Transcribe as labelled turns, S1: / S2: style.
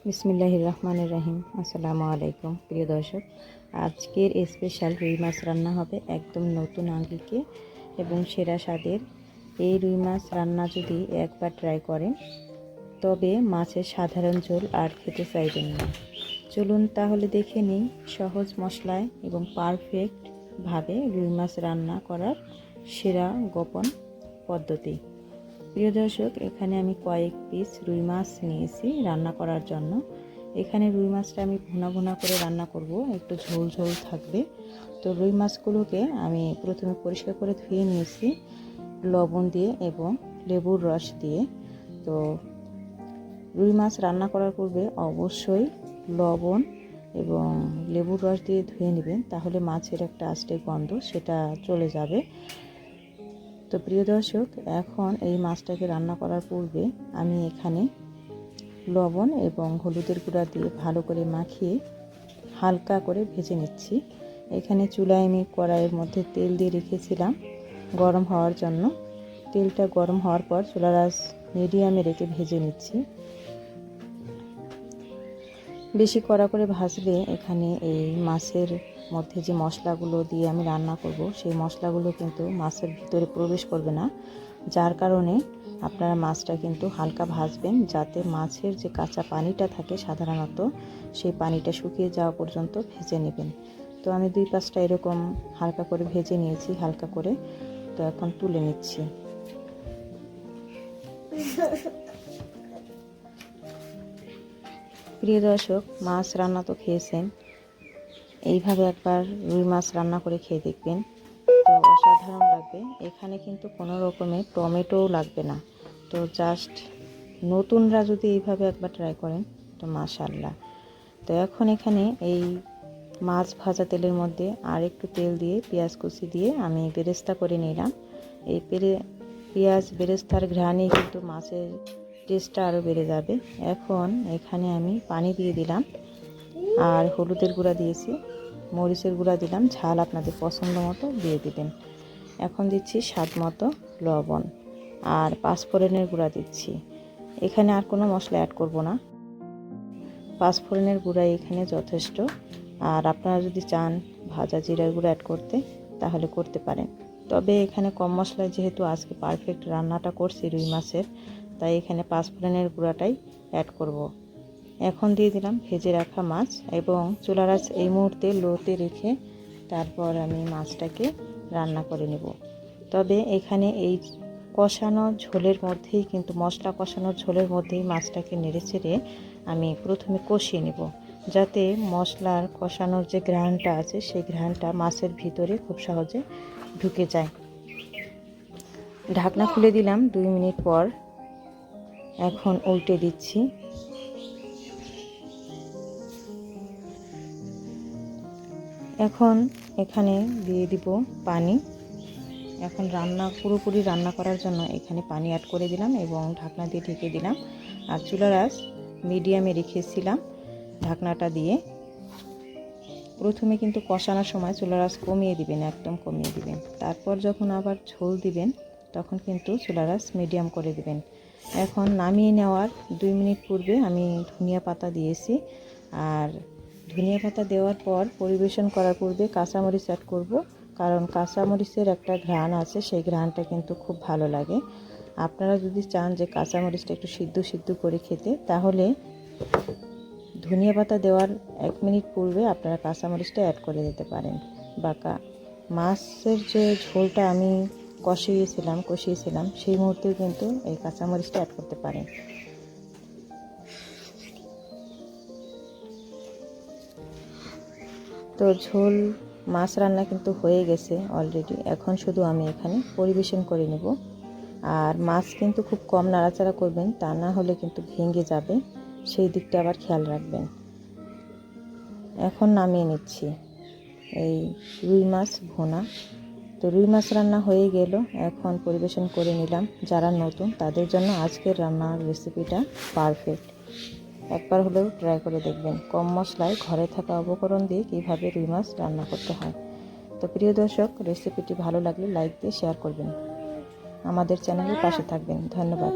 S1: বিসমিল্লাহির রহমানির রহিম। আসসালামু আলাইকুম প্রিয় দর্শক, আজকের স্পেশাল রুই মাছ রান্না হবে একদম নতুন আঙ্গিকে এবং সেরা স্বাদের। এই রুই মাছ রান্না যদি একবার ট্রাই করেন তবে মাছের সাধারণ ঝোল আর খেতে চাইবেন না। চলুন তাহলে দেখে নিই সহজ মশলায় এবং পারফেক্টভাবে রুই মাছ রান্না করার সেরা গোপন পদ্ধতি। প্রিয় দর্শক, এখানে আমি কয়েক পিস রুই মাছ নিয়েছি রান্না করার জন্য। এখানে রুই মাছটা আমি ভুনা ভুনা করে রান্না করব, একটু ঝোল ঝোল থাকবে। তো রুই মাছগুলোকে আমি প্রথমে পরিষ্কার করে ধুয়ে নিয়েছি লবণ দিয়ে এবং লেবুর রস দিয়ে। তো রুই মাছ রান্না করার পূর্বে অবশ্যই লবণ এবং লেবুর রস দিয়ে ধুয়ে নেবেন, তাহলে মাছের একটা আষ্টে গন্ধ সেটা চলে যাবে। তো প্রিয় দর্শক, এখন এই মাছটাকে রান্না করার পূর্বে আমি এখানে লবণ এবং হলুদের গুঁড়া দিয়ে ভালো করে মাখিয়ে হালকা করে ভেজে নিচ্ছি। এখানে চুলায় আমি কড়াইয়ের মধ্যে তেল দিয়ে রেখেছিলাম গরম হওয়ার জন্য। তেলটা গরম হওয়ার পর চুলার আঁচ মিডিয়ামে রেখে ভেজে নিচ্ছি। বেশি কড়া করে ভাজলে এখানে এই মাছের মধ্যে যে মশলাগুলো দিয়ে আমি রান্না করব সেই মশলাগুলো কিন্তু মাছের ভিতরে প্রবেশ করবে না, যার কারণে আপনারা মাছটা কিন্তু হালকা ভাজবেন, যাতে মাছের যে কাঁচা পানিটা থাকে সাধারণত সেই পানিটা শুকিয়ে যাওয়া পর্যন্ত ভেজে নেবেন। তো আমি 2-5টা এরকম হালকা করে ভেজে নিয়েছি হালকা করে। তো এখন তুলে নিচ্ছি। প্রিয় দর্শক, মাছ রান্না তো খেয়েছেন, এইভাবে একবার রুই মাছ রান্না করে খেয়ে দেখবেন, তো অসাধারণ লাগবে। এখানে কিন্তু কোনো রকমের টমেটোও লাগবে না। তো জাস্ট নতুনরা যদি এইভাবে একবার ট্রাই করেন তো মাশাআল্লাহ। তো এখন এখানে এই মাছ ভাজা তেলের মধ্যে আর একটু তেল দিয়ে পেঁয়াজ কুচি দিয়ে আমি বেরেস্তা করে নিলাম। এই পেঁয়াজ বেরেস্তার ঘ্রাণে কিন্তু মাছের টেস্টটা আরও বেড়ে যাবে। এখন এখানে আমি পানি দিয়ে দিলাম আর হলুদের গুঁড়া দিয়েছি, মরিচের গুঁড়া দিলাম, ঝাল আপনাদের পছন্দ মতো দিয়ে দিবেন। এখন দিচ্ছি স্বাদ মতো লবণ আর পাঁচফোড়নের গুঁড়া দিচ্ছি। এখানে আর কোনো মশলা অ্যাড করব না, পাঁচফোড়নের গুঁড়া এখানে যথেষ্ট। আর আপনারা যদি চান ভাজা জিরার গুঁড়া অ্যাড করতে তাহলে করতে পারেন, তবে এখানে কম মশলায় যেহেতু আজকে পারফেক্ট রান্নাটা করছি রুই মাছের, তাই এখানে পাঁচফোড়নের গুঁড়াটাই অ্যাড করব। এখন দিয়ে দিলাম ভেজে রাখা মাছ এবং চুলার আঁচ এই মুহূর্তে লোতে রেখে তারপর আমি মাছটাকে রান্না করে নেব। তবে এখানে এই কষানো ঝোলের মধ্যেই কিন্তু মশলা কষানোর ঝোলের মধ্যেই মাছটাকে নেড়ে চেড়ে আমি প্রথমে কষিয়ে নেব, যাতে মশলার কষানোর যে ঘ্রাণটা আছে সেই ঘ্রাণটা মাছের ভিতরে খুব সহজে ঢুকে যায়। ঢাকনা খুলে দিলাম 2 মিনিট পর। এখন উল্টে দিচ্ছি। এখন এখানে দিয়ে দিব পানি। এখন পুরোপুরি রান্না করার জন্য এখানে পানি অ্যাড করে দিলাম এবং ঢাকনা দিয়ে ঢেকে দিলাম। আর চুলার আঁচ মিডিয়ামে রেখেছিলাম ঢাকনাটা দিয়ে। প্রথমে কিন্তু কষানোর সময় চুলার আঁচ কমিয়ে দিবেন, একদম কমিয়ে দিবেন। তারপর যখন আবার ঝোল দিবেন তখন কিন্তু চুলার আঁচ মিডিয়াম করে দিবেন। এখন নামিয়ে নেওয়ার 2 মিনিট পূর্বে আমি ধনিয়া পাতা দিয়েছি। আর ধনিয়া পাতা দেওয়ার পর পরিবেশন করার পূর্বে কাঁচামরিচ অ্যাড করব, কারণ কাঁচামরিচের একটা ঘ্রাণ আছে, সেই ঘ্রাণটা কিন্তু খুব ভালো লাগে। আপনারা যদি চান যে কাঁচামরিচটা একটু সিদ্ধ সিদ্ধ করে খেতে, তাহলে ধনিয়া পাতা দেওয়ার 1 মিনিট পূর্বে আপনারা কাঁচামরিচটা অ্যাড করে দিতে পারেন। বা মাছের যে ঝোলটা আমি কষিয়েছিলাম সেই মুহূর্তেও কিন্তু এই কাঁচামরিচটা অ্যাড করতে পারেন। তো ঝোল মাছ রান্না কিন্তু হয়ে গেছে অলরেডি। এখন শুধু আমি এখানে পরিবেশন করে নেব। আর মাছ কিন্তু খুব কম নাড়াচাড়া করবেন, তা না হলে কিন্তু ভেঙে যাবে, সেই দিকটা আবার খেয়াল রাখবেন। এখন নামিয়ে নিচ্ছি এই রুই মাছ ভুনা। তো রুই মাছ রান্না হয়ে গেল, এখন পরিবেশন করে নিলাম। যারা নতুন তাদের জন্য আজকের রান্নার রেসিপিটা পারফেক্ট। একবার হলেও ট্রাই করে দেখবেন কম মশলায় ঘরে থাকা উপকরণ দিয়ে কীভাবে রুই মাছ রান্না করতে হয়। তো প্রিয় দর্শক, রেসিপিটি ভালো লাগলে লাইক দিয়ে শেয়ার করবেন, আমাদের চ্যানেলের পাশে থাকবেন। ধন্যবাদ।